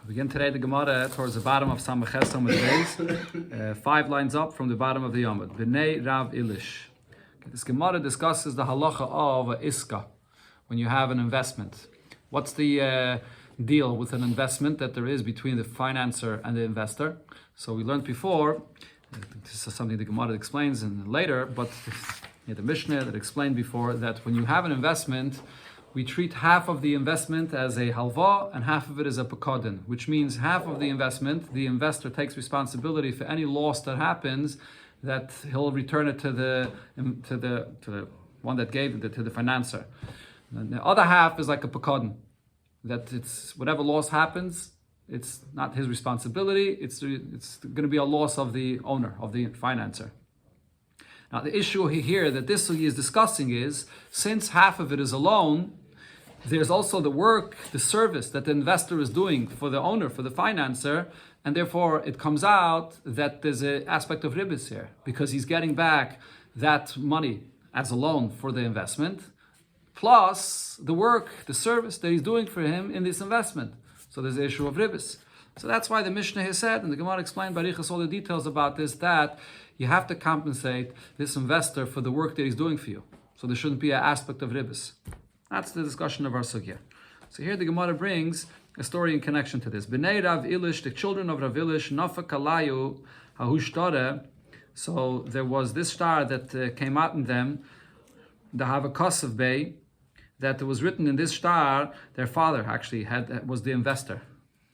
We begin today the Gemara towards the bottom of Samach Days, 5 lines up from the bottom of the Yomud. B'nei Rav Ilish. This Gemara discusses the halacha of iska, when you have an investment. What's the deal with an investment that there is between the financer and the investor? So we learned before, this is something the Gemara explains later, but the Mishnah that explained before that when you have an investment, we treat half of the investment as a halva and half of it as a pekadon, which means half of the investment, the investor takes responsibility for any loss that happens, that he'll return it to the one that gave it, to the financer. And the other half is like a pekadon, that it's whatever loss happens, it's not his responsibility, it's going to be a loss of the owner, of the financer. Now the issue here that this is discussing is, since half of it is a loan, there's also the work, the service that the investor is doing for the owner, for the financer, and therefore it comes out that there's an aspect of ribis here, because he's getting back that money as a loan for the investment, plus the work, the service that he's doing for him in this investment. So there's the issue of ribis. So that's why the Mishnah has said, and the Gemara explained Barichas all the details about this, that you have to compensate this investor for the work that he's doing for you. So there shouldn't be an aspect of ribis. That's the discussion of our sugya. So here the Gemara brings a story in connection to this. B'nei Rav Ilish, the children of Rav Ilish, Nafa Kalayu, Hahushtare. So there was this star that came out in them, the Havakasav Bey, that was written in this star, their father actually was the investor.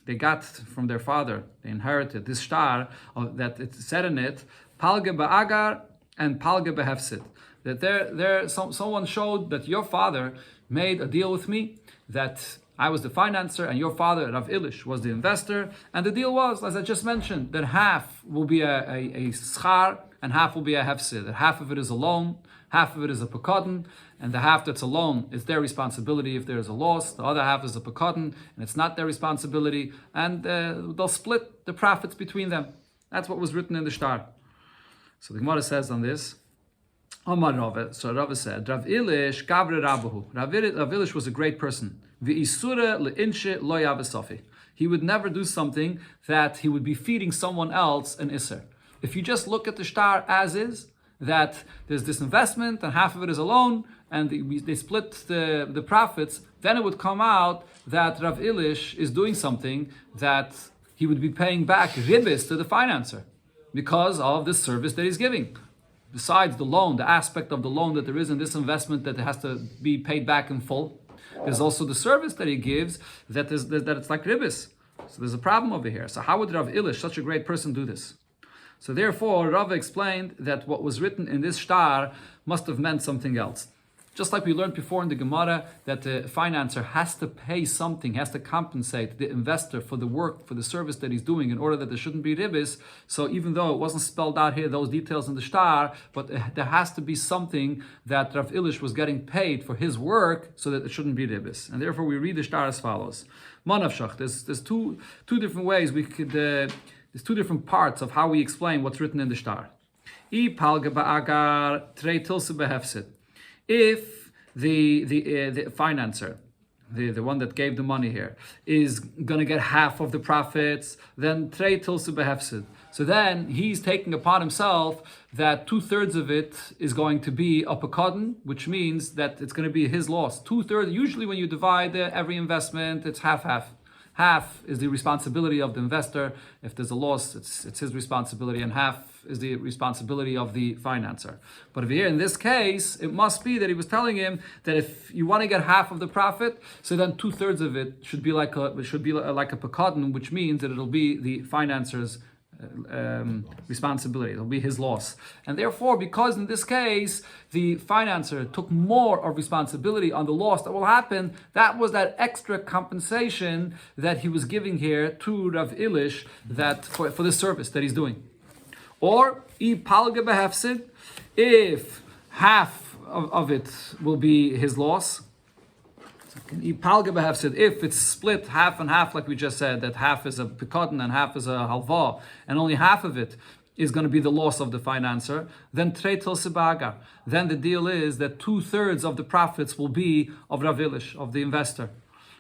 They got from their father, they inherited this star that it said in it, Palge ba'agar and Palge behefsid. That someone showed that your father made a deal with me, that I was the financer and your father, Rav Ilish, was the investor. And the deal was, as I just mentioned, that half will be a schar and half will be a hefsid. That half of it is a loan, half of it is a pekadon, and the half that's a loan is their responsibility if there is a loss. The other half is a pekadon, and it's not their responsibility. And they'll split the profits between them. That's what was written in the star. So the Gemara says on this, Amar Rava, so Rava said, Rav Ilish gavre Rabahu. Rav Ilish was a great person. V'isura le'inshe lo yavesofi. He would never do something that he would be feeding someone else an iser. If you just look at the star as is, that there's this investment and half of it is a loan, and they split the profits, then it would come out that Rav Ilish is doing something that he would be paying back ribis to the financer because of the service that he's giving. Besides the loan, the aspect of the loan that there is in this investment that has to be paid back in full, there's also the service that he gives that it's like ribis. So there's a problem over here. So how would Rav Ilish, such a great person, do this? So therefore, Rava explained that what was written in this star must have meant something else. Just like we learned before in the Gemara, that the financer has to pay something, has to compensate the investor for the work, for the service that he's doing in order that there shouldn't be ribis. So even though it wasn't spelled out here, those details in the star, but there has to be something that Rav Ilish was getting paid for his work so that it shouldn't be ribis. And therefore we read the star as follows. Manavshach, there's two different ways we could... There's two different parts of how we explain what's written in the star. If the financer, the one that gave the money here, is going to get half of the profits, then trei tilsu behefsid. So then he's taking upon himself that 2/3 of it is going to be a pekadon, which means that it's going to be his loss. 2/3, usually when you divide every investment, it's half-half. Half is the responsibility of the investor. If there's a loss, it's his responsibility, and half is the responsibility of the financer. But if here in this case, it must be that he was telling him that if you want to get half of the profit, so then 2/3 of it should be like a pekadon, which means that it'll be the financer's responsibility. It'll be his loss. And therefore, because in this case, the financer took more of responsibility on the loss that will happen, that was that extra compensation that he was giving here to Rav Ilish that for the service that he's doing. Or, if half of it will be his loss, if it's split half and half, like we just said, that half is a pekadon and half is a halva, and only half of it is going to be the loss of the financer, then treitel sibaga. Then the deal is that 2/3 of the profits will be of Rav Ilish, of the investor.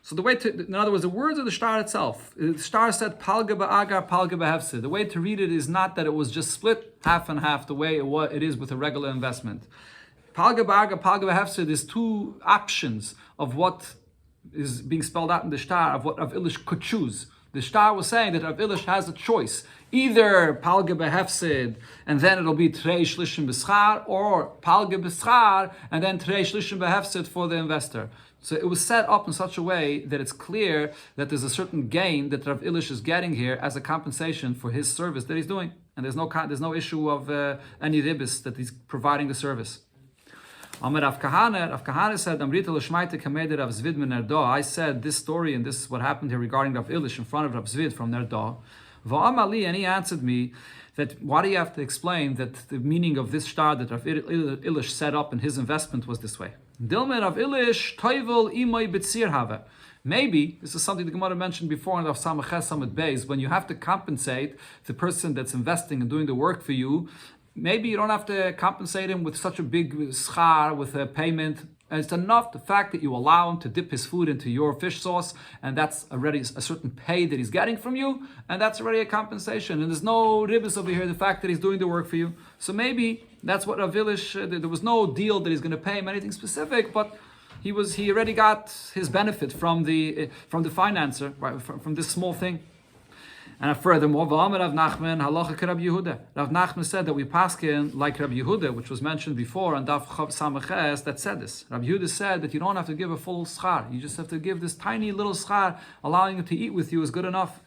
So the way to, in other words, the words of the star itself, the star said, Palga ba'agar, palga ba'hefsid. The way to read it is not that it was just split half and half the way it is with a regular investment. Palga ba'agar, palga ba'hefsid is two options of what is being spelled out in the star, of what Rav Ilish could choose. The star was saying that Rav Ilish has a choice. Either palga b'hefsid, and then it'll be trei shlishim b'schar, or palga b'schar, and then trei shlishim b'hefsid for the investor. So it was set up in such a way that it's clear that there's a certain gain that Rav Ilish is getting here as a compensation for his service that he's doing. And there's no issue of any ribis that he's providing the service. Rav Kahane said, Amrita l'shmaite kameder Rav Zvid min Nerdo. I said this story and this is what happened here regarding Rav Ilish in front of Rav Zvid from Nerdo. Va'amali, and he answered me that why do you have to explain that the meaning of this star that Rav Ilish set up in his investment was this way? Dilmer Rav Ilish toivel imoy betzir have. Maybe this is something the Gemara mentioned before in Rav Samaches Samad Beis, when you have to compensate the person that's investing and doing the work for you. Maybe you don't have to compensate him with such a big schar, with a payment. And it's enough the fact that you allow him to dip his food into your fish sauce, and that's already a certain pay that he's getting from you, and that's already a compensation. And there's no ribbis over here, the fact that he's doing the work for you. So maybe that's what Rav Ilish, there was no deal that he's going to pay him anything specific, but he already got his benefit from the financer, right, from this small thing. And furthermore, Rav Nachman, halacha Rav Yehuda. Rav Nachman said that we paskin like Rav Yehuda, which was mentioned before on Daf Chav Samaches, that said this. Rav Yehuda said that you don't have to give a full schar. You just have to give this tiny little schar. Allowing him to eat with you is good enough.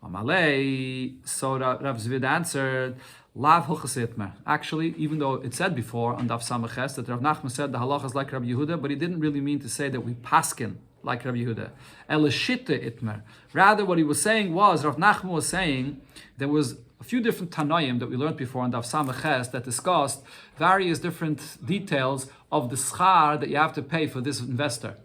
Amalei, so Rav Zvid answered, Lav Hilchasitmer. Actually, even though it said before on Daf Samaches that Rav Nachman said the halacha is like Rav Yehuda, but he didn't really mean to say that we paskin like Rabbi Yehuda. Elashita itmer. Rather, what he was saying was, Rav Nachman was saying, there was a few different Tanoim that we learned before on Daf Samaches that discussed various different details of the schar that you have to pay for this investor.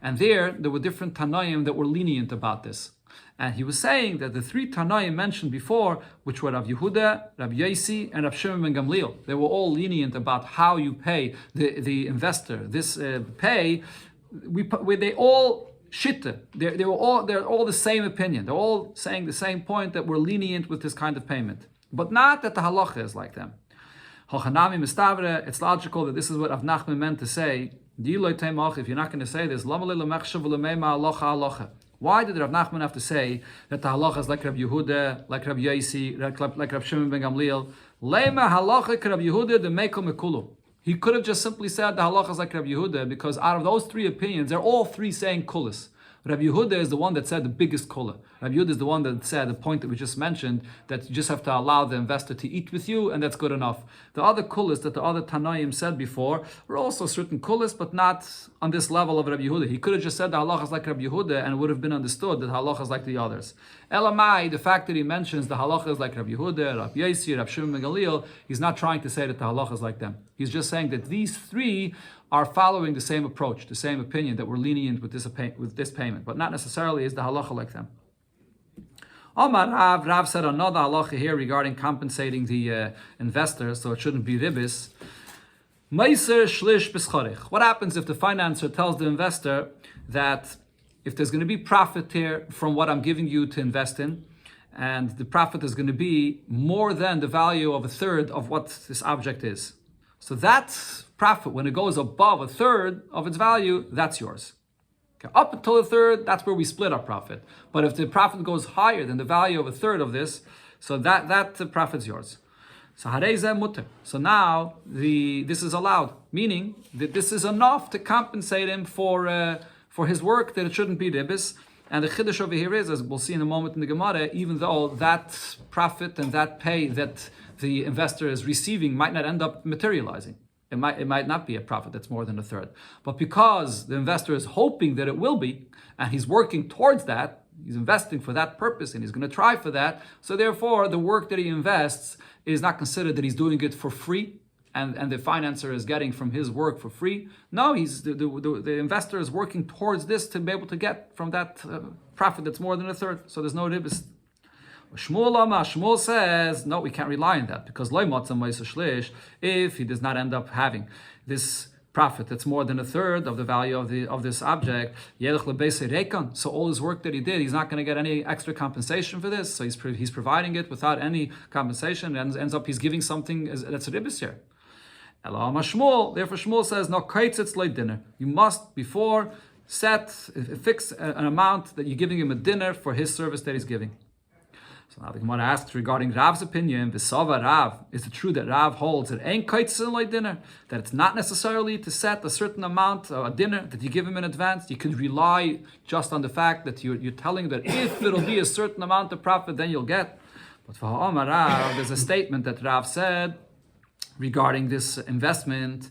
And there were different Tanoim that were lenient about this. And he was saying that the three Tanoim mentioned before, which were Rav Yehuda, Rav Yosi, and Rav Shimon ben Gamliel, they were all lenient about how you pay the investor. This pay, they all shitta. They're all the same opinion. They're all saying the same point, that we're lenient with this kind of payment, but not that the halacha is like them. Hochanami mistavre. It's logical that this is what Rav Nachman meant to say. If you're not going to say this, why did Rav Nachman have to say that the halacha is like Rav Yehuda, like Rav Yosi, like Rav Shimon ben Gamliel? Lema halacha Rav Yehuda the mekel mekulu. He could have just simply said the halacha is like Rav Yehuda, because out of those three opinions, they're all three saying kulas. Rav Yehuda is the one that said the biggest kula. Rav Yehuda is the one that said the point that we just mentioned, that you just have to allow the investor to eat with you, and that's good enough. The other kulas that the other Tanaim said before were also certain kulas, but not on this level of Rav Yehuda. He could have just said the halacha is like Rav Yehuda, and it would have been understood that halacha is like the others. Elamai, the fact that he mentions the halacha is like Rav Yehuda, Rav Yosi, Rav Shimon ben Gamliel, he's not trying to say that the halacha is like them. He's just saying that these three are following the same approach, the same opinion, that we're lenient with this payment, but not necessarily is the halacha like them. Omar Rav said another halacha here regarding compensating the investor, so it shouldn't be ribis. Meiser shlish b'scharich. What happens if the financer tells the investor that if there's going to be profit here from what I'm giving you to invest in, and the profit is going to be more than the value of a third of what this object is, so that profit, when it goes above a third of its value, that's yours. Okay. Up until a third, that's where we split our profit. But if the profit goes higher than the value of a third of this, so that profit's yours. So harei mutter. So now this is allowed, meaning that this is enough to compensate him for his work, that it shouldn't be ribis. And the chiddush over here is, as we'll see in a moment in the Gemara, even though that profit and that pay that the investor is receiving might not end up materializing. It might not be a profit that's more than a third. But because the investor is hoping that it will be, and he's working towards that, he's investing for that purpose, and he's going to try for that, so therefore the work that he invests is not considered that he's doing it for free, and the financer is getting from his work for free. No, the investor is working towards this to be able to get from that profit that's more than a third. So there's no ribis. Shmuel says, no, we can't rely on that, because if he does not end up having this profit that's more than a third of the value of this object, so all his work that he did, he's not going to get any extra compensation for this. So he's providing it without any compensation, and ends up he's giving something that's a ribbis here. Therefore Shmuel says, no kaitzitz loy dinner. You must before fix an amount that you're giving him a dinner for his service that he's giving. So now the Gemara asks regarding Rav's opinion, V'sava Rav, is it true that Rav holds that ain't kaitzin loy dinner, that it's not necessarily to set a certain amount, a dinner that you give him in advance? You can rely just on the fact that you're telling that if it'll be a certain amount of profit, then you'll get. But for Ha'amar Rav, there's a statement that Rav said regarding this investment.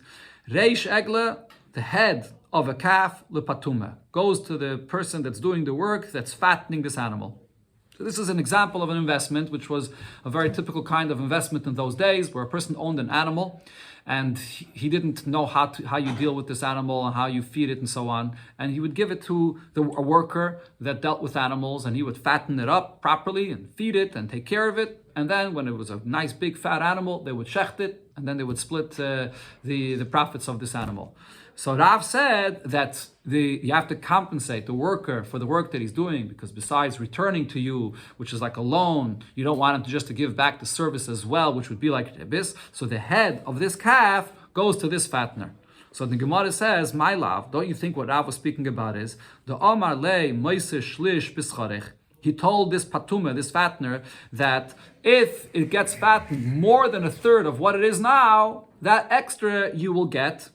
Reish Egle, the head of a calf, lepatuma, goes to the person that's doing the work, that's fattening this animal. So this is an example of an investment, which was a very typical kind of investment in those days, where a person owned an animal, and he didn't know how you deal with this animal and how you feed it and so on. And he would give it to a worker that dealt with animals, and he would fatten it up properly and feed it and take care of it. And then when it was a nice big fat animal, they would shecht it, and then they would split the profits of this animal. So Rav said that you have to compensate the worker for the work that he's doing, because besides returning to you, which is like a loan, you don't want him to give back the service as well, which would be like rebis. So the head of this calf goes to this fattener. So the Gemara says, my love, don't you think what Rav was speaking about is the Amar le Moise Shlish Bischarech? He told this patuma, this fattener, that if it gets fattened more than a third of what it is now, that extra you will get.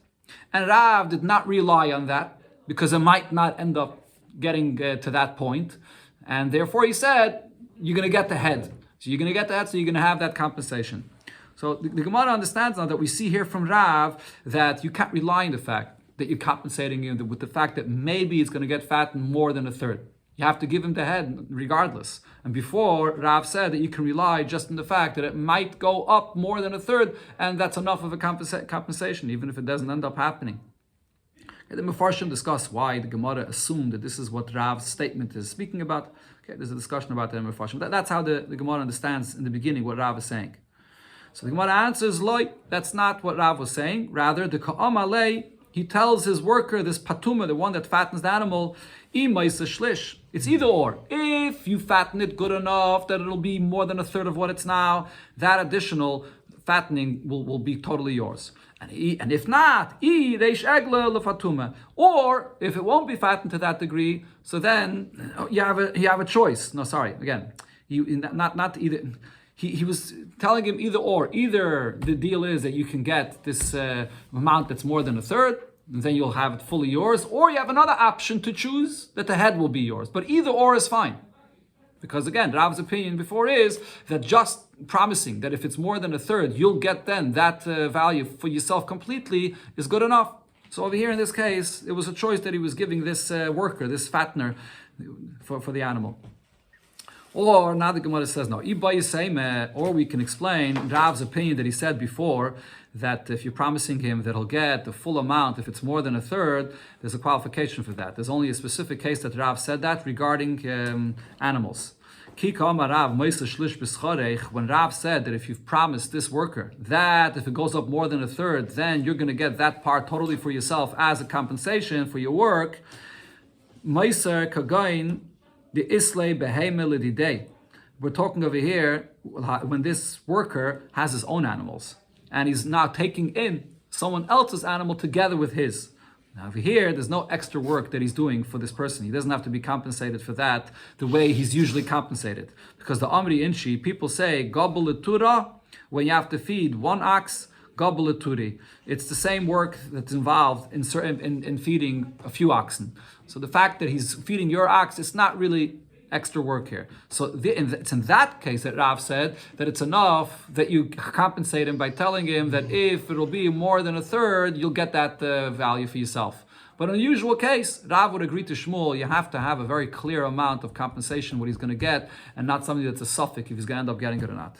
And Rav did not rely on that, because it might not end up getting to that point. And therefore he said, you're going to get the head. So you're going to get the head, so you're going to have that compensation. So the Gemara understands now that we see here from Rav that you can't rely on the fact that you're compensating him with the fact that maybe it's going to get fattened more than a third. You have to give him the head regardless. And before, Rav said that you can rely just on the fact that it might go up more than a third, and that's enough of a compensation, even if it doesn't end up happening. Okay, the Mefarshim discuss why the Gemara assumed that this is what Rav's statement is speaking about. Okay, there's a discussion about that in Mefarshim. That's how the Gemara understands in the beginning what Rav is saying. So the Gemara answers, Loi, that's not what Rav was saying. Rather, the Ka'amalei, he tells his worker, this patuma, the one that fattens the animal, it's either or. If you fatten it good enough that it'll be more than a third of what it's now, that additional fattening will be totally yours. And if not, or if it won't be fattened to that degree, so then you have a choice. No, sorry, again, not either. He was telling him either or. Either the deal is that you can get this amount that's more than a third, and then you'll have it fully yours, or you have another option to choose that the head will be yours. But either or is fine. Because again, Rav's opinion before is that just promising that if it's more than a third, you'll get then that value for yourself completely is good enough. So over here in this case, it was a choice that he was giving this worker, this fattener, for the animal. Or now the Gemara says no. Or we can explain Rav's opinion that he said before, that if you're promising him that he'll get the full amount, if it's more than a third, there's a qualification for that. There's only a specific case that Rav said that regarding animals. When Rav said that if you've promised this worker that if it goes up more than a third, then you're going to get that part totally for yourself as a compensation for your work, Meiser Kagain, the Islay Behemel Day. We're talking over here when this worker has his own animals, and he's now taking in someone else's animal together with his. Now over here, there's no extra work that he's doing for this person. He doesn't have to be compensated for that the way he's usually compensated. Because the Amri Inshi, people say, Gobble Tura, when you have to feed one ox, Gobble Turi. It's the same work that's involved in feeding a few oxen. So the fact that he's feeding your ox, it's not really extra work here. So it's in that case that Rav said that it's enough that you compensate him by telling him that if it'll be more than a third, you'll get that value for yourself. But in a usual case, Rav would agree to Shmuel, you have to have a very clear amount of compensation, what he's going to get, and not something that's a suffix if he's going to end up getting it or not.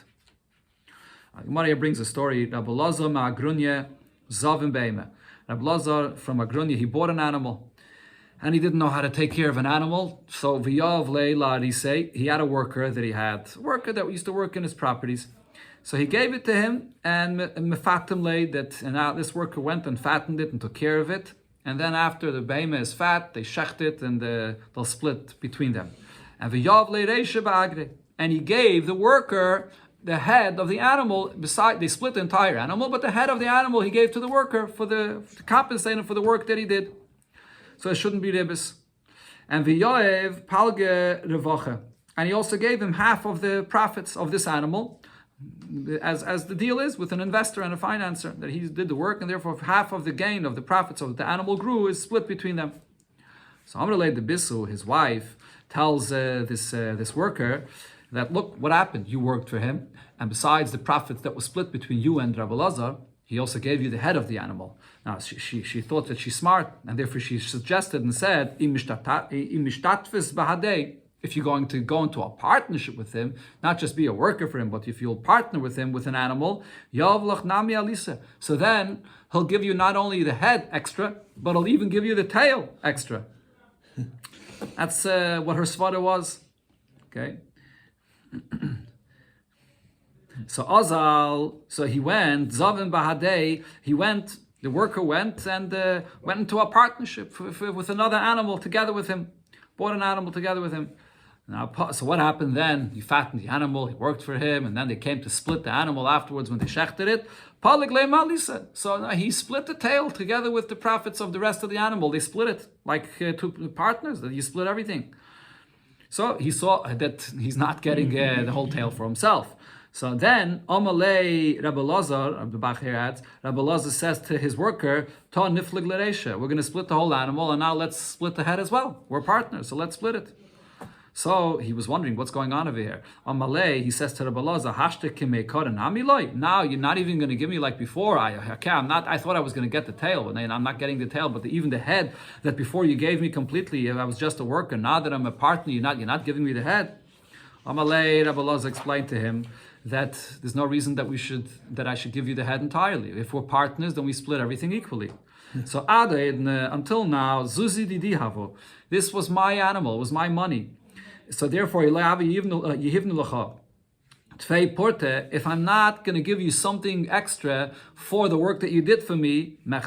Gemara brings a story, Rabbi Lazar ma'agrunya zavim beime. Rabbi Lazar from Agrunya, he bought an animal, and he didn't know how to take care of an animal. So v'yav leila, he had a worker that used to work in his properties. So he gave it to him, and mefatim laid that, and now this worker went and fattened it and took care of it. And then after the behemoth is fat, they shecht it and they'll split between them. And v'yav le'reisha ba'agre, and he gave the worker the head of the animal. Beside, they split the entire animal, but the head of the animal he gave to the worker to compensate him for the work that he did. So it shouldn't be ribis. And v'yoev palge revacha, and he also gave him half of the profits of this animal, as the deal is with an investor and a financer, that he did the work, and therefore half of the gain of the profits of the animal grew is split between them. So Amrulay the Bisu, his wife, tells this worker that, look, what happened? You worked for him, and besides the profits that was split between you and Rabbi Lazar, he also gave you the head of the animal. Now she thought that she's smart, and therefore she suggested and said, Im mishtatfis bahadei, if you're going to go into a partnership with him, not just be a worker for him, but if you'll partner with him with an animal, yavlach nami alisa. So then he'll give you not only the head extra, but he'll even give you the tail extra. That's what her svara was. Okay. So Azal, so he went, Zavin Bahadei, the worker went and went into a partnership with another animal together with him, bought an animal together with him. Now, so what happened then? He fattened the animal, he worked for him, and then they came to split the animal afterwards when they shechted it. So he split the tail together with the profits of the rest of the animal. They split it like two partners, that you split everything. So he saw that he's not getting the whole tail for himself. So then, Amalei Rabbi Lazar, the Bach here adds, Rabbi Lazar says to his worker, Ta niflig l'reisha, we're going to split the whole animal, and now let's split the head as well. We're partners, so let's split it. So he was wondering what's going on over here. Amalei, he says to Rabbi Lazar, Hashte kimei koren amiloi. Now you're not even going to give me like before. I thought I was going to get the tail, and I'm not getting the tail, but even the head that before you gave me completely, I was just a worker. Now that I'm a partner, you're not giving me the head. Amalei, Rabbi Lazar explained to him that there's no reason that I should give you the head entirely. If we're partners, then we split everything equally. So until now, Zuzi Didi Havo, this was my animal, it was my money. So therefore, if I'm not going to give you something extra for the work that you did for me, then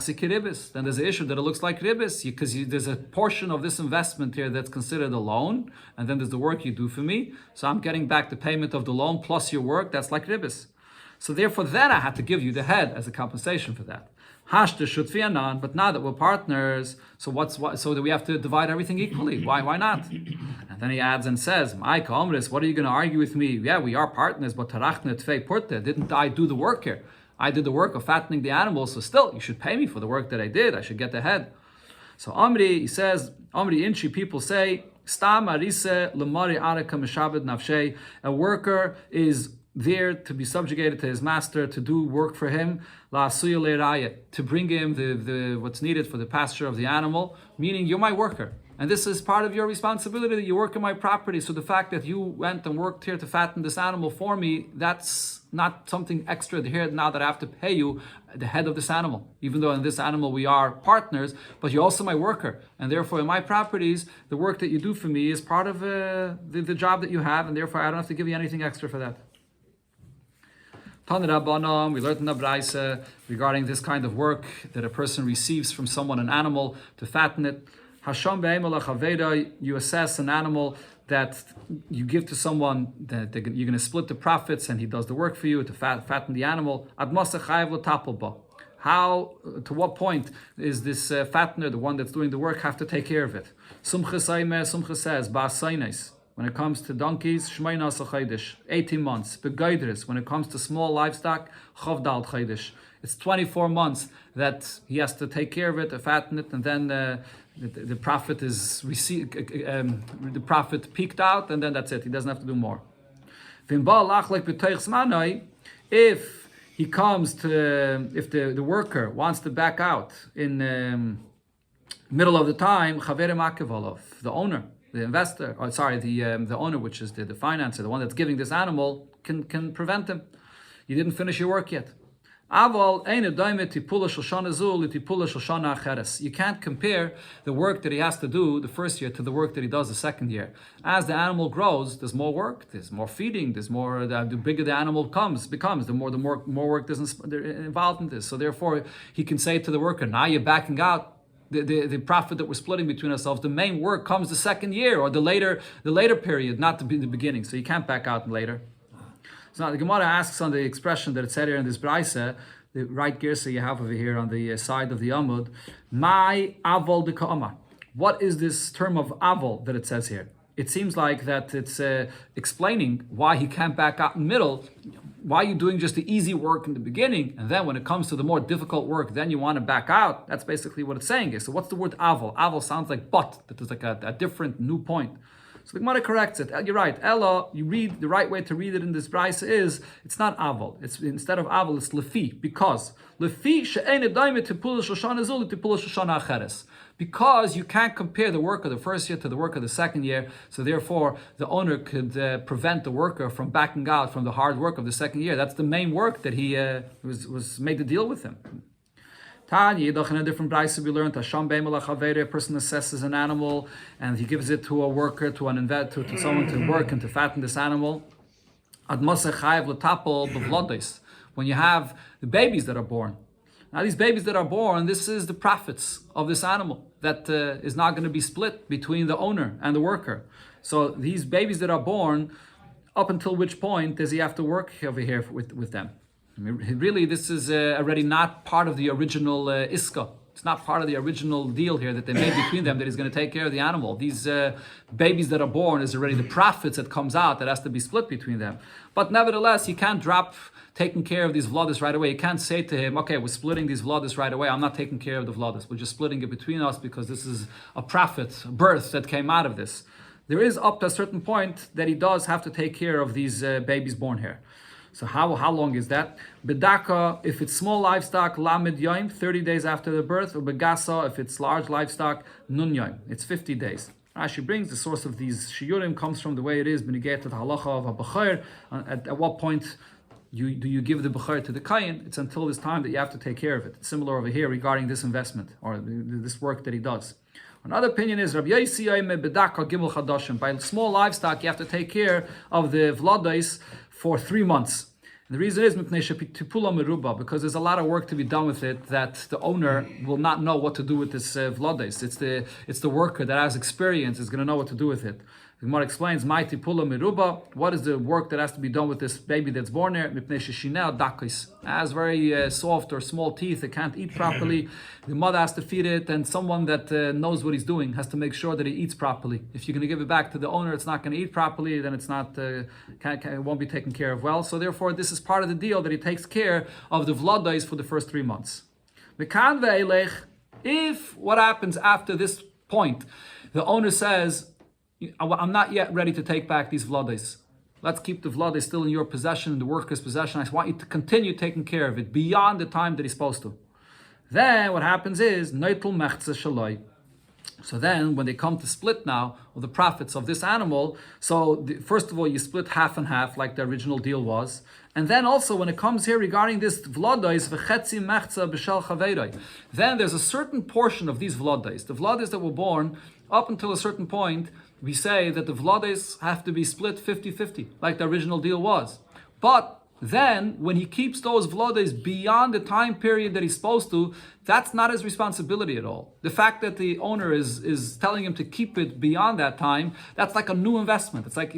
there's an issue that it looks like ribis, because there's a portion of this investment here that's considered a loan, and then there's the work you do for me. So I'm getting back the payment of the loan plus your work, that's like ribis. So therefore, then I had to give you the head as a compensation for that. But now that we're partners, so that we have to divide everything equally. Why not? And then he adds and says, Mike Omris, what are you going to argue with me? Yeah, we are partners, but didn't I do the work here? I did the work of fattening the animals, so still, you should pay me for the work that I did. I should get the head. So Amri, he says, Amri Inchi, people say, Stam arise lemari areka mishabed nafshe. A worker is there to be subjugated to his master, to do work for him, la suya le'raya, to bring him the what's needed for the pasture of the animal, meaning you're my worker. And this is part of your responsibility, that you work in my property. So the fact that you went and worked here to fatten this animal for me, that's not something extra here now that I have to pay you the head of this animal. Even though in this animal we are partners, but you're also my worker. And therefore in my properties, the work that you do for me is part of the job that you have, and therefore I don't have to give you anything extra for that. Tanir we learned in the Braisa regarding this kind of work that a person receives from someone, an animal, to fatten it. Hasham be'emel chaveda, you assess an animal that you give to someone, that you're going to split the profits, and he does the work for you to fatten the animal. How, to what point is this fattener, the one that's doing the work, have to take care of it? Sumcha says, ba'asainis. When it comes to donkeys, Shmeina Chaydish, 18 months. Begeidris, when it comes to small livestock, Chavdal Chaydish. It's 24 months that he has to take care of it, to fatten it, and then the profit is received. The profit peaked out, and then that's it. He doesn't have to do more. If he comes to, if the worker wants to back out in middle of the time, Chaverim Akevalov, the owner, the investor, the owner, which is the financer, the one that's giving this animal, can prevent him. You didn't finish your work yet. You can't compare the work that he has to do the first year to the work that he does the second year. As the animal grows, there's more work, there's more feeding, there's more. The bigger the animal becomes, the more work there's involved in this. So therefore, he can say to the worker, "Now you're backing out the profit that we're splitting between ourselves. The main work comes the second year or the later period, not the beginning. So you can't back out later." So now the Gemara asks on the expression that it said here in this Braisa, the right girsa you have over here on the side of the Amud, "My avol de ka'ama." What is this term of avol that it says here? It seems like that it's explaining why he can't back out in the middle. Why are you doing just the easy work in the beginning, and then when it comes to the more difficult work, then you want to back out? That's basically what it's saying. So what's the word avol? Avol sounds like but, that there's like a different new point. So the Gemara corrects it. You're right. Ella, you read the right way to read it in this brayse is it's not avol. It's instead of avol, it's lefi, because lefi she'ene daime tipul shoshana zul tipul shoshana acheres. Because you can't compare the work of the first year to the work of the second year, so therefore the owner could prevent the worker from backing out from the hard work of the second year. That's the main work that he was made to deal with him. Tanya, in a different brayse we learned, a person assesses an animal and he gives it to a worker, to someone to work and to fatten this animal. When you have the babies that are born. Now these babies that are born, this is the profits of this animal that is not going to be split between the owner and the worker. So these babies that are born, up until which point does he have to work over here with them? I mean, really, this is already not part of the original iska. It's not part of the original deal here that they made between them that he's going to take care of the animal. These babies that are born is already the profits that comes out that has to be split between them. But nevertheless, you can't drop taking care of these vladas right away. You can't say to him, okay, we're splitting these vladas right away. I'm not taking care of the vladas. We're just splitting it between us because this is a profit, a birth that came out of this. There is up to a certain point that he does have to take care of these babies born here. So how long is that? Bedaka, if it's small livestock, lamed yoim, 30 days after the birth, or begasa, if it's large livestock, nun yoim, it's 50 days. Rashi brings the source of these shiurim comes from the way it is, benigay to the halacha of a b'chayr. At what point do you give the b'chayr to the kayin? It's until this time that you have to take care of it. It's similar over here regarding this investment, or this work that he does. Another opinion is Rabbi Yossi bedaka gimel chadashim. By small livestock, you have to take care of the vladais for 3 months. And the reason is because there's a lot of work to be done with it that the owner will not know what to do with this vladais. It's the worker that has experience is going to know what to do with it. The Gemara explains, what is the work that has to be done with this baby that's born there? It has very soft or small teeth, it can't eat properly. The mother has to feed it, and someone that knows what he's doing has to make sure that it eats properly. If you're going to give it back to the owner, it's not going to eat properly, then it's not, it won't be taken care of well. So therefore, this is part of the deal that he takes care of the vladais for the first 3 months. If what happens after this point, the owner says, I'm not yet ready to take back these vladais. Let's keep the vladais still in your possession, in the worker's possession. I want you to continue taking care of it beyond the time that he's supposed to. Then what happens is, so then when they come to split now, of the profits of this animal, first of all, you split half and half like the original deal was. And then also when it comes here regarding this vladais, then there's a certain portion of these vladais, the vladais that were born up until a certain point, we say that the vladais have to be split 50-50, like the original deal was. But then, when he keeps those vladais beyond the time period that he's supposed to, that's not his responsibility at all. The fact that the owner is telling him to keep it beyond that time, that's like a new investment. It's like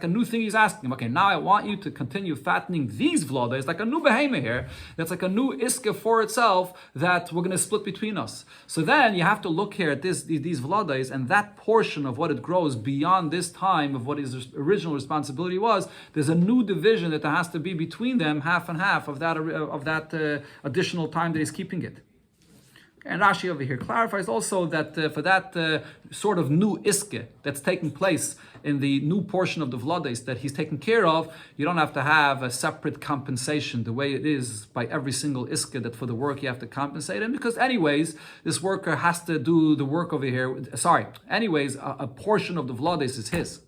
a new thing he's asking him. Okay, now I want you to continue fattening these vladais, like a new behemoth here. That's like a new iska for itself that we're going to split between us. So then you have to look here at these vladais, and that portion of what it grows beyond this time of what his original responsibility was, there's a new division that there has to be between them, half and half of that additional time that he's keeping it. And Rashi over here clarifies also that for that sort of new iske that's taking place in the new portion of the vladais that he's taking care of, you don't have to have a separate compensation the way it is by every single iske that for the work you have to compensate him, because anyways, this worker has to do the work over here. Anyways, a portion of the vladais is his.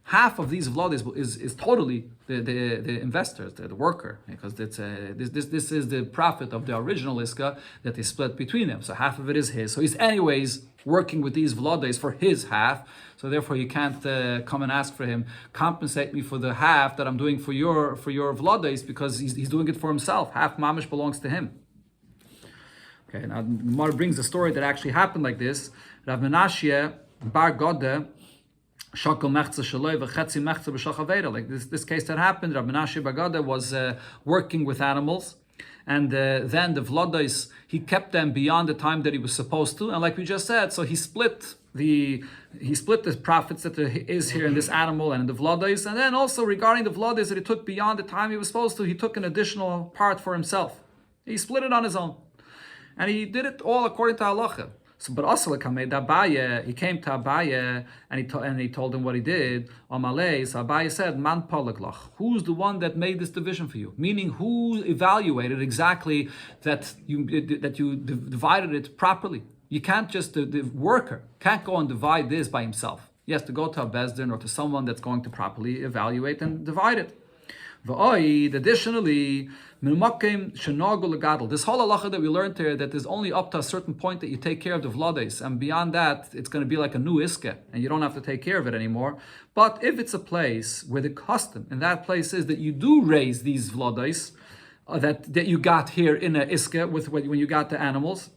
half of these vlodes is totally the investors, the worker, because this is the profit of the original iska that they split between them. So half of it is his. So he's anyways working with these vlodes for his half. So therefore, you can't come and ask for him, compensate me for the half that I'm doing for your vlodes, because he's doing it for himself. Half mamish belongs to him. Okay, now Gemara brings a story that actually happened like this. Rav Menashe bar Gode shakel mechza shaloi v'chetzi mechza b'shachaveda. Like this case that happened, Rav Menashe bar Gode was working with animals, and then the vlodos, he kept them beyond the time that he was supposed to, and like we just said, so he split the profits that there is here in this animal and in the vlodos, and then also regarding the vlodos that he took beyond the time he was supposed to, he took an additional part for himself. He split it on his own, and he did it all according to halacha. So, but also Abaye, he came to Abaye and he told him what he did. Amalei, so Abaye said, "Man polaglach, who's the one that made this division for you? Meaning, who evaluated exactly that you divided it properly? You can't just the worker can't go and divide this by himself. He has to go to a bezdin or to someone that's going to properly evaluate and divide it." Additionally, this whole halacha that we learned here, that there's only up to a certain point that you take care of the vlodes, and beyond that, it's going to be like a new iske, and you don't have to take care of it anymore. But if it's a place where the custom in that place is that you do raise these vlodes, that you got here in a iske with when you got the animals,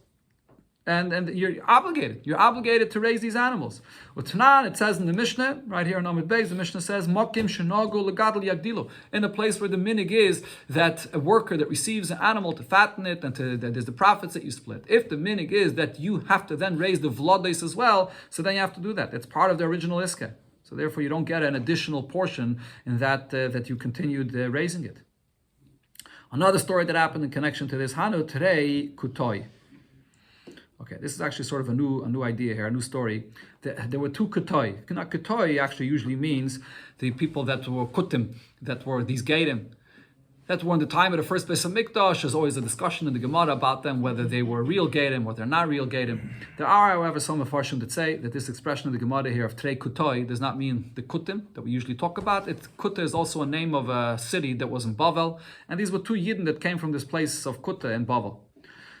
and you're obligated to raise these animals. Tanan, it says in the Mishnah, right here in Amud Beis, the Mishnah says, Mokim shenagu legadol yagdilu, in a place where the minig is that a worker that receives an animal to fatten it, and that there's the profits that you split. If the minig is that you have to then raise the vlodes as well, so then you have to do that. It's part of the original iske. So therefore you don't get an additional portion in that that you continued raising it. Another story that happened in connection to this, Hanu Terei Kutoi. Okay, this is actually sort of a new idea here, a new story. There were two kutoi. Kutoi actually usually means the people that were kutim, that were these gedim, that were in the time of the first Beis Hamikdash. There's always a discussion in the Gemara about them, whether they were real gedim or they're not real gedim. There are, however, some Mefarshim that say that this expression of the Gemara here of trei kutoi does not mean the kutim that we usually talk about. Kuta is also a name of a city that was in Bavel, and these were two Yidden that came from this place of Kuta in Bavel.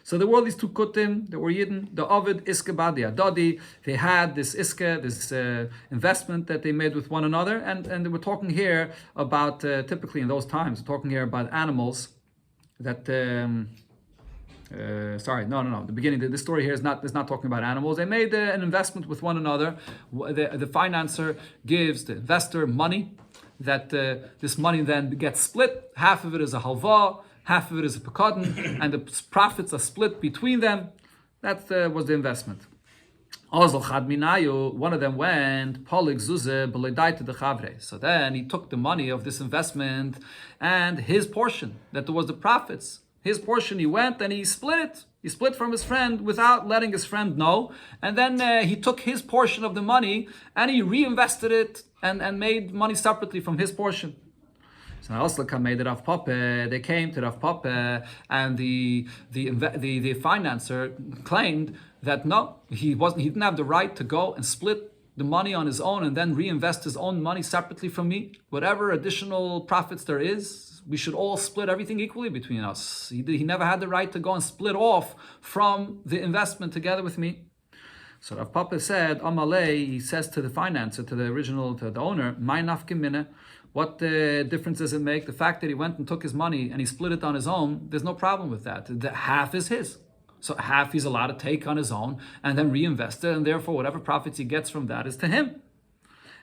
So there were these two kutim, there were Yidden, the Ovid, Iske Badi Adadi. They had this Iske, this investment that they made with one another, and they were talking here about, typically in those times, talking here about animals that, the beginning, the story here is not talking about animals. They made an investment with one another. The financer gives the investor money, that this money then gets split. Half of it is a halva, half of it is a pekadon, and the profits are split between them. That was the investment. One of them went, so then he took the money of this investment and his portion, that was the profits. His portion, he went and he split it. He split from his friend without letting his friend know. And then he took his portion of the money and he reinvested it and made money separately from his portion. So they came to Rav Papa, and the financer claimed that no, he didn't have the right to go and split the money on his own and then reinvest his own money separately from me. Whatever additional profits there is, we should all split everything equally between us. He never had the right to go and split off from the investment together with me. So Rav Papa said, Amalei, he says to the financer, to the owner, my nafkimine, what difference does it make? The fact that he went and took his money and he split it on his own, there's no problem with that. The half is his. So half he's allowed to take on his own and then reinvest it, and therefore whatever profits he gets from that is to him.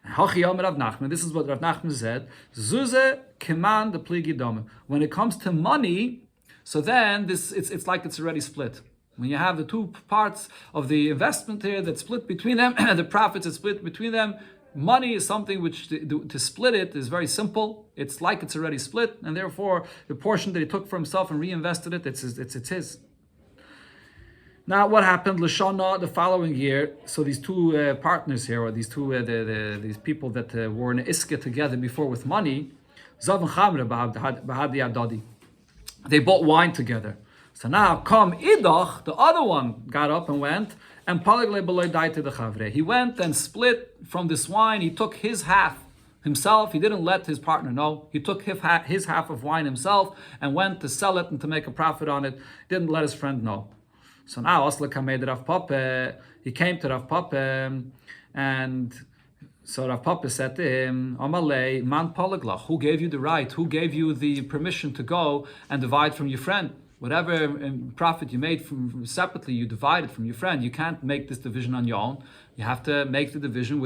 This is what Rav Nachman said. Zuze keman the pligi dome. When it comes to money, so then it's like it's already split. When you have the two parts of the investment here that's split between them, the profits are split between them. Money is something which to split it is very simple. It's like it's already split, and therefore the portion that he took for himself and reinvested it, it's his. Now, what happened? Lashana, the following year. So these two partners here, or these two these people that were in an iske together before with money, Zav and Chamre Bahadi Adadi. They bought wine together. So now, come Idach, the other one got up and went, and Palagle Beloy died to the Chavre. He went and split from this wine. He took his half himself. He didn't let his partner know. He took his half of wine himself and went to sell it and to make a profit on it. Didn't let his friend know. So now Rav Papa, he came to Rav Papa, and so Rav Papa said to him, Amalei, man polaglach, who gave you the right? Who gave you the permission to go and divide from your friend? Whatever profit you made from separately, you divided from your friend. You can't make this division on your own. You have to make the division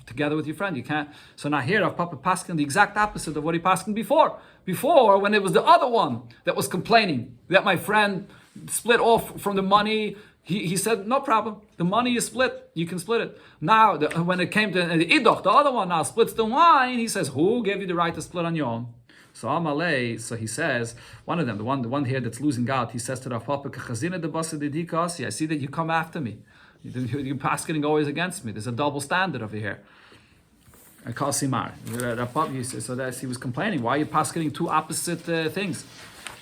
together with your friend. You can't. So now here, Rav Papa paskin the exact opposite of what he paskin before. Before, when it was the other one that was complaining that my friend split off from the money, he said, no problem. The money is split. You can split it. Now, when it came to the idoch, the other one now splits the wine, he says, who gave you the right to split on your own? So Amalei, so he says, one of them, the one here that's losing out, he says to Rav Papa, I see that you come after me. You're paskening always against me. There's a double standard over here. So that he was complaining, why are you paskening two opposite things?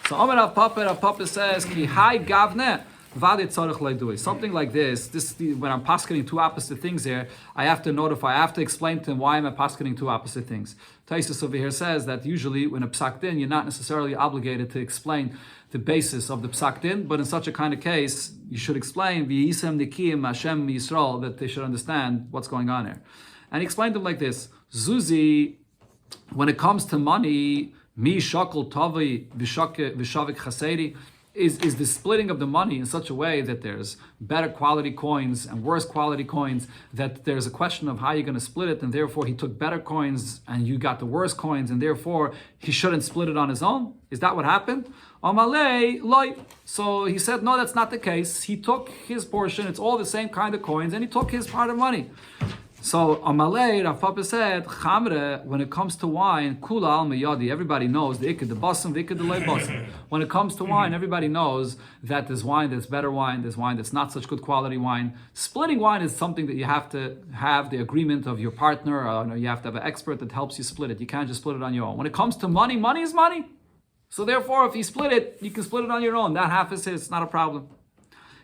So Rav Papa says, hi gavne. Something like this, when I'm paskening two opposite things here, I have to notify, I have to explain to him why am I paskening two opposite things. Taisus over here says that usually when a psak din, you're not necessarily obligated to explain the basis of the psak din, but in such a kind of case, you should explain v'yisem nikim Hashem Yisrael, that they should understand what's going on here. And he explained them like this: Zuzi, when it comes to money, mi shakal tavi v'shavik chaseri. Is the splitting of the money in such a way that there's better quality coins and worse quality coins, that there's a question of how you're going to split it, and therefore he took better coins and you got the worse coins, and therefore he shouldn't split it on his own? Is that what happened? Amalei loy. So he said, no, that's not the case. He took his portion, it's all the same kind of coins, and he took his part of money. So Amalei, Rav Papa said, Chamre, when it comes to wine, Kula al meyadi, everybody knows the ikad, the basim, the ikad, the loy basim. When it comes to wine, everybody knows that there's wine that's better wine, there's wine that's not such good quality wine. Splitting wine is something that you have to have the agreement of your partner, or you have to have an expert that helps you split it. You can't just split it on your own. When it comes to money, money is money. So therefore, if you split it, you can split it on your own. That half is his, it's not a problem.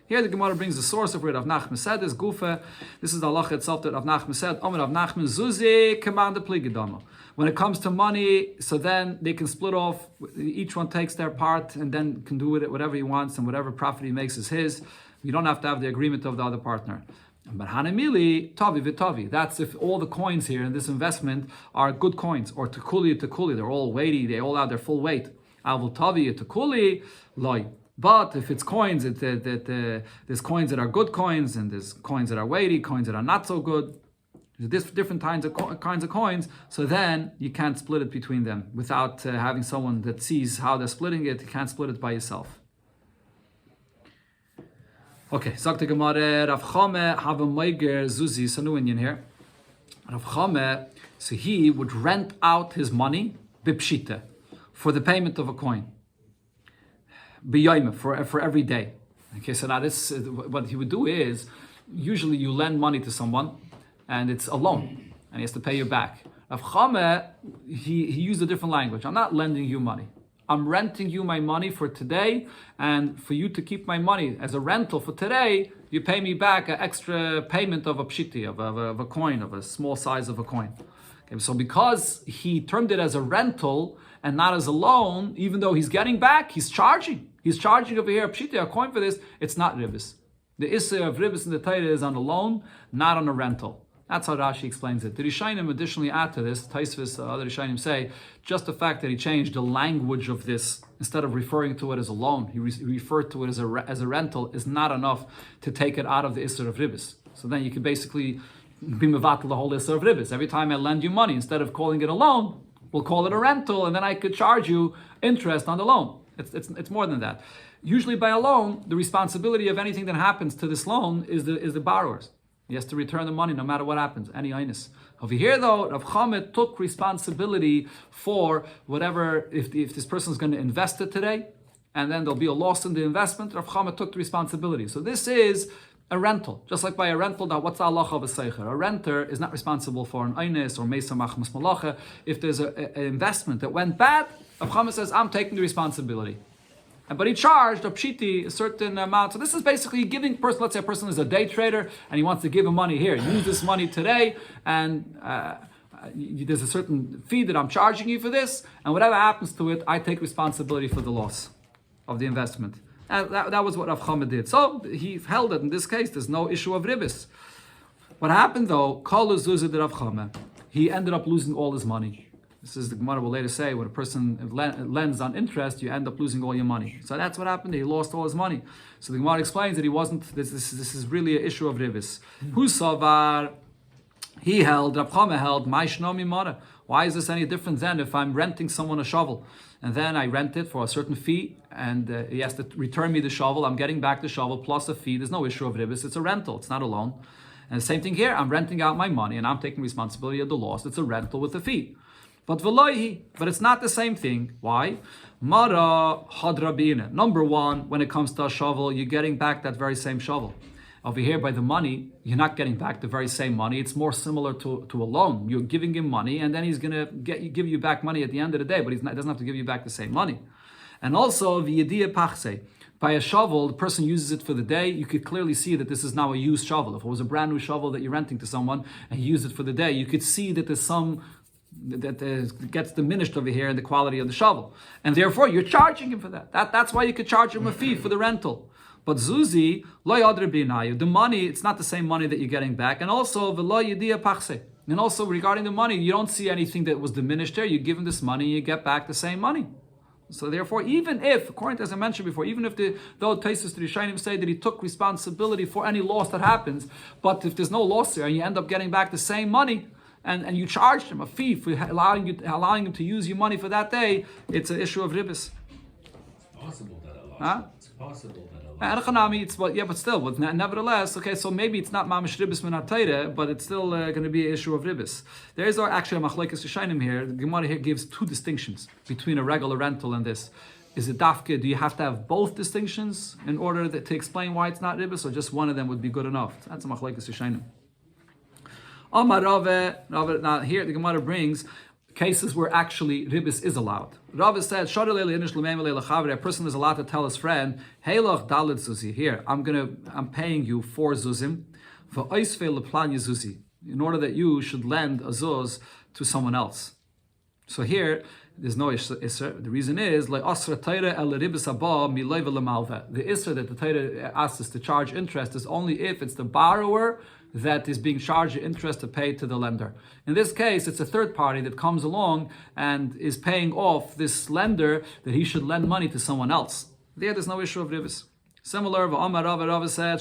Here the Gemara brings the source of where Rav Nachman said this. Gufa, this is the halacha itself that Rav Nachman said. Omer Rav Nachman zuzi command the pligidama. When it comes to money, so then they can split off. Each one takes their part and then can do with it whatever he wants, and whatever profit he makes is his. You don't have to have the agreement of the other partner. But Hanamili, tavi v'tavi. That's if all the coins here in this investment are good coins, or tekuli, they're all weighty, they all have their full weight. Avul tavi tekuli loy. But if it's coins, there's coins that are good coins, and there's coins that are weighty, coins that are not so good. There's different kinds of coins. So then you can't split it between them without having someone that sees how they're splitting it. You can't split it by yourself. Okay, Sagt the Gemara, Rav Chame have a meiger zuzi. It's a new Indian here. Rav Chame, so he would rent out his money bipshita for the payment of a coin. For every day. Okay, so now this, what he would do is, usually you lend money to someone, and it's a loan, and he has to pay you back. Rav Chame, he used a different language. I'm not lending you money. I'm renting you my money for today, and for you to keep my money as a rental for today, you pay me back an extra payment of a pshiti, of a coin, of a small size of a coin. Okay, so because he termed it as a rental and not as a loan, even though he's getting back, he's charging. He's charging over here a pshita, a coin for this. It's not ribbis. The issue of ribbis in the Torah is on a loan, not on a rental. That's how Rashi explains it. The Rishonim additionally add to this, Taisvis, other Rishonim say, just the fact that he changed the language of this, instead of referring to it as a loan, he referred to it as a rental, is not enough to take it out of the issue of ribbis. So then you can basically be mevatel the whole issue of ribbis. Every time I lend you money, instead of calling it a loan, we'll call it a rental, and then I could charge you interest on the loan. It's more than that. Usually by a loan, the responsibility of anything that happens to this loan is the borrower's. He has to return the money no matter what happens, any inus. Over here though, Rav Chame took responsibility for whatever, if this person is going to invest it today, and then there'll be a loss in the investment, Rav Chame took the responsibility. So this is a rental. Just like by a rental, now what's the halacha of a seicher? A renter is not responsible for an inus or meisa machmas malacha. If there's an investment that went bad, Rav Chame says, I'm taking the responsibility. But he charged a pshiti a certain amount. So this is basically giving person. Let's say a person is a day trader and he wants to give him money here. Use this money today, and there's a certain fee that I'm charging you for this, and whatever happens to it, I take responsibility for the loss of the investment. And that was what Rav Chama did. So he held that in this case, there's no issue of ribis. What happened though, Kol Zuzah de Rav Chama, he ended up losing all his money. This is the Gemara will later say, when a person lends on interest, you end up losing all your money. So that's what happened. He lost all his money. So the Gemara explains that he wasn't. This is really an issue of ribis. Who savar? He held. Rav Chama held. Ma'ishnomi mara. Why is this any different than if I'm renting someone a shovel, and then I rent it for a certain fee, and he has to return me the shovel? I'm getting back the shovel plus a fee. There's no issue of ribis. It's a rental. It's not a loan. And the same thing here. I'm renting out my money, and I'm taking responsibility of the loss. It's a rental with a fee. But it's not the same thing. Why? Mara hadrabina. Number one, when it comes to a shovel, you're getting back that very same shovel. Over here, by the money, you're not getting back the very same money. It's more similar to a loan. You're giving him money, and then he's going to give you back money at the end of the day, but he doesn't have to give you back the same money. And also, v'yediyah pachse. By a shovel, the person uses it for the day. You could clearly see that this is now a used shovel. If it was a brand new shovel that you're renting to someone, and he used it for the day, you could see that there's some that gets diminished over here in the quality of the shovel, and therefore you're charging him for that. That's why you could charge him a fee for the rental. But Zuzi, the money, it's not the same money that you're getting back, and also and also regarding the money, you don't see anything that was diminished there. You give him this money, you get back the same money. So therefore, even if, according to as I mentioned before, even if though Taisus to the Rishonim say that he took responsibility for any loss that happens, but if there's no loss there and you end up getting back the same money, and you charged him a fee for allowing him to use your money for that day, it's an issue of ribis. It's possible that I lost. Huh? It's possible that I lost. But still, nevertheless, okay, so maybe it's not mamish ribis minatayre, but it's still going to be an issue of ribis. There is actually a machlekes Rishonim here. The Gemara here gives two distinctions between a regular rental and this. Is it dafke? Do you have to have both distinctions in order to explain why it's not ribis, or just one of them would be good enough? That's a machlekes Rishonim. Amar Rave, now here the Gemara brings cases where actually ribis is allowed. Rave said, a person is allowed to tell his friend, Heilach dalit zuzi, here, I'm paying you 4 zuzim, for oisfe leplanya zuzi, in order that you should lend a zuz to someone else. So here, there's no isra. The reason is, the isra that the Torah asks us to charge interest is only if it's the borrower that is being charged interest to pay to the lender. In this case, it's a third party that comes along and is paying off this lender that he should lend money to someone else. There's no issue of ribis. Similar, Rava said,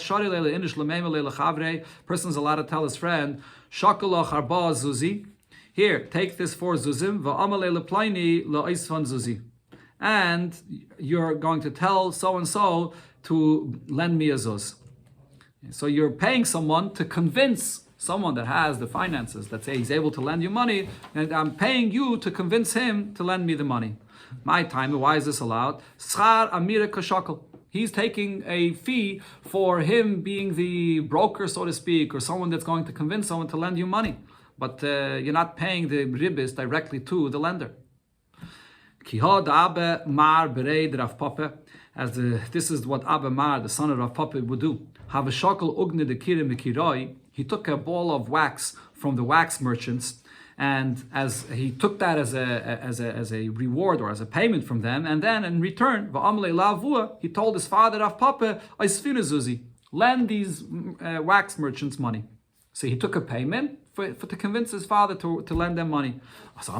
person is allowed to tell his friend, Shakalach arba zuzi, here, take this 4 zuzim, zuzi, and you're going to tell so-and-so to lend me a zuz. So you're paying someone to convince someone that has the finances, let's say he's able to lend you money, and I'm paying you to convince him to lend me the money. My time, why is this allowed? Schar amira kashakal. He's taking a fee for him being the broker, so to speak, or someone that's going to convince someone to lend you money. But you're not paying the ribis directly to the lender. This is what Abba Mar, the son of Rav Papa, would do. He took a ball of wax from the wax merchants, and as he took that as a reward or as a payment from them, and then in return, he told his father Rav Papa, lend these wax merchants money. So he took a payment to convince his father to lend them money. So the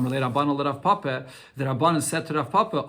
Rabbanan said to Rav Papa,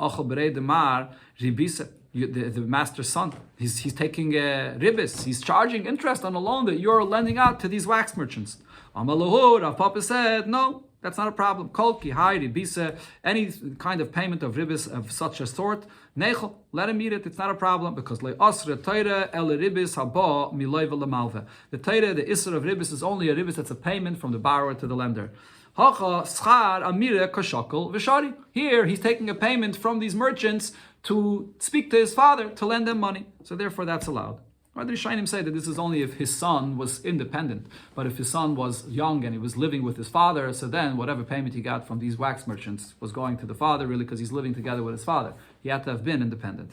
the master's son, he's taking ribis, he's charging interest on a loan that you're lending out to these wax merchants. Rav Papa said, no, that's not a problem. Kolki, hai, ribisa, any kind of payment of ribis of such a sort, nechel, let him eat it, it's not a problem, because le asra Torah el ribis haba miloiva lemalva. The Torah, the isra of ribis is only a ribis that's a payment from the borrower to the lender. Hacha schar amira kashakal v'shari. Here, he's taking a payment from these merchants to speak to his father, to lend them money. So therefore, that's allowed. Or the Rishonim say that this is only if his son was independent. But if his son was young and he was living with his father, so then whatever payment he got from these wax merchants was going to the father, really, because he's living together with his father. He had to have been independent.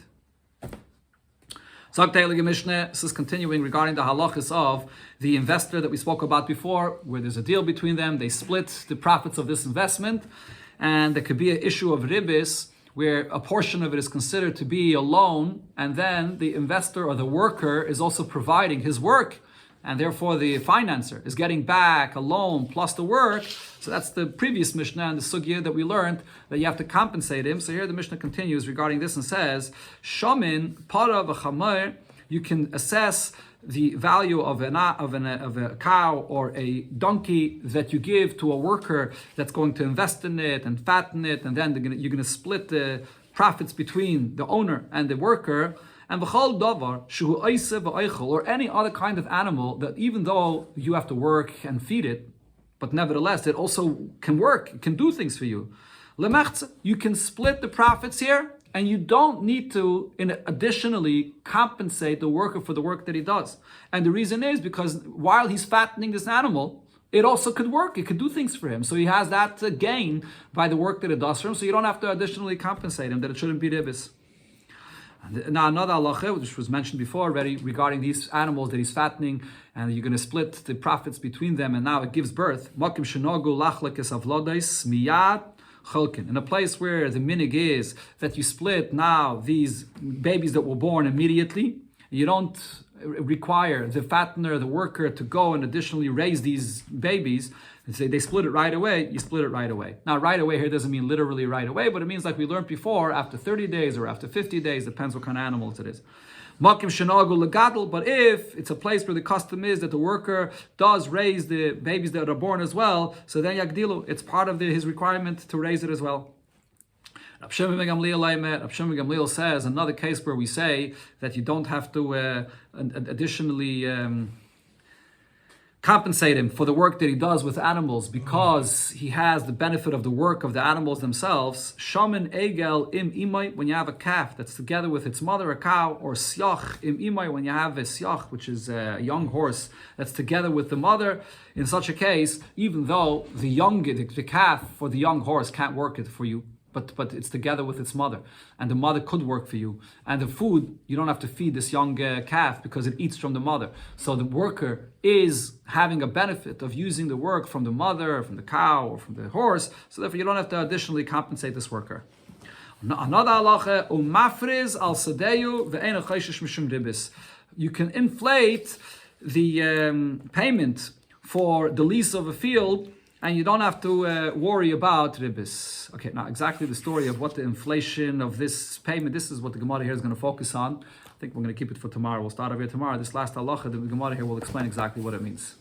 This is continuing regarding the halachas of the investor that we spoke about before, where there's a deal between them, they split the profits of this investment, and there could be an issue of ribis, where a portion of it is considered to be a loan, and then the investor or the worker is also providing his work, and therefore the financer is getting back a loan plus the work. So that's the previous Mishnah and the sugya that we learned, that you have to compensate him. So here the Mishnah continues regarding this and says, Shamin, para v'chamar, you can assess the value of a cow or a donkey that you give to a worker that's going to invest in it and fatten it, and then you're going to split the profits between the owner and the worker. And v'chol davar shuhu oiseh v'oichel, or any other kind of animal that even though you have to work and feed it, but nevertheless it also can work, it can do things for you. Lemechza, you can split the profits here, and you don't need to additionally compensate the worker for the work that he does. And the reason is because while he's fattening this animal, it also could work, it could do things for him. So he has that gain by the work that it does for him, so you don't have to additionally compensate him, that it shouldn't be ribis. Now another halacha, which was mentioned before already, regarding these animals that he's fattening, and you're going to split the profits between them, and now it gives birth. In a place where the minig is that you split now these babies that were born immediately, you don't require the fattener, the worker, to go and additionally raise these babies. And say they split it right away, you split it right away. Now, right away here doesn't mean literally right away, but it means, like we learned before, after 30 days or after 50 days, depends what kind of animals it is. Makim shenagu legadol, but if it's a place where the custom is that the worker does raise the babies that are born as well, so then yagdilu, it's part of his requirement to raise it as well. Rav Shimon ben Gamliel says another case where we say that you don't have to additionally compensate him for the work that he does with animals because he has the benefit of the work of the animals themselves. Shaman egel im imay, when you have a calf that's together with its mother, a cow, or syach im imay, when you have a syach, which is a young horse that's together with the mother. In such a case, even though the calf for the young horse can't work it for you, but it's together with its mother, and the mother could work for you. And the food, you don't have to feed this young calf because it eats from the mother. So the worker is having a benefit of using the work from the mother, from the cow, or from the horse. So therefore, you don't have to additionally compensate this worker. Another halacha, umafriz al sadeyu ve'ena chayshish mishum ribis. You can inflate the payment for the lease of a field, and you don't have to worry about ribis. Okay, now exactly the story of what the inflation of this payment, this is what the Gemara here is going to focus on. I think we're going to keep it for tomorrow. We'll start over here tomorrow. This last halacha, the Gemara here will explain exactly what it means.